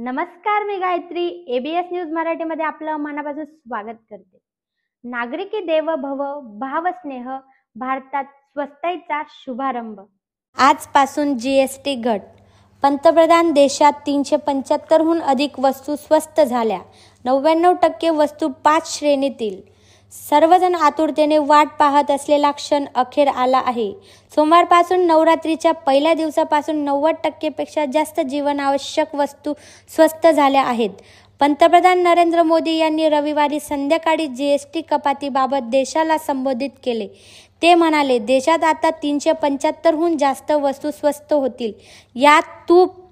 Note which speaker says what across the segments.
Speaker 1: नमस्कार, मी Gayatri. ABS news मराठीमध्ये आपलं मनापासून स्वागत करते. नागरिकी देवो भव, भावस्नेह, भारतात स्वस्ताईचा शुभारंभ. आजपासून जीएसटी घट. पंतप्रधान देशात 375हून अधिक वस्तू स्वस्त झाल्या. 99% वस्तू 5 श्रेणीतील. सर्वजण आतुरतेने वाट पाहत असलेला क्षण अखेर आला आहे. सोमवारपासून नवरात्रीच्या पहिल्या दिवसापासून 90% पेक्षा जास्त जीवनावश्यक वस्तू स्वस्त झाल्या आहेत. पंतप्रधान नरेंद्र मोदी यांनी रविवारी संध्याकाळी जीएसटी कपातीबाबत देशाला संबोधित केले. ते म्हणाले, देशात आता 375हून जास्त वस्तू स्वस्त होतील. यात तूप,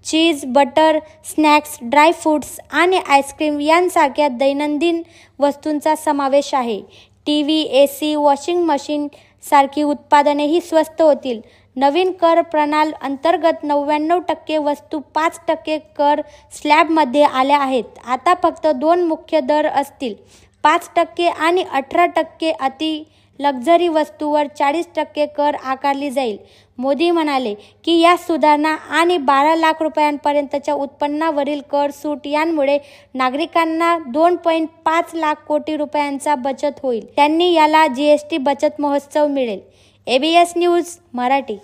Speaker 1: चीज, बटर, स्नॅक्स, ड्रायफ्रुट्स आणि आईस्क्रीम यांसारख्या दैनंदिन वस्तूंचा समावेश आहे. टीव्ही, एसी, वॉशिंग मशीन सारखी उत्पादनेही स्वस्त होतील. नवीन कर प्रणाली अंतर्गत 99% वस्तू 5% कर स्लॅबमध्ये आल्या आहेत. आता फक्त 2 मुख्य दर असतील, 5% आणि 18%. अति लक्झरी वस्तूवर 40% कर आकारली जाईल. मोदी म्हणाले की या सुधारणा आणि 12 लाख रुपयांपर्यंतच्या उत्पन्नावरील कर सूट यांमुळे नागरिकांना 2.5 लाख कोटी रुपयांचा बचत होईल. त्यांनी याला जीएसटी बचत महोत्सव मिळेल. ABS news Marathi.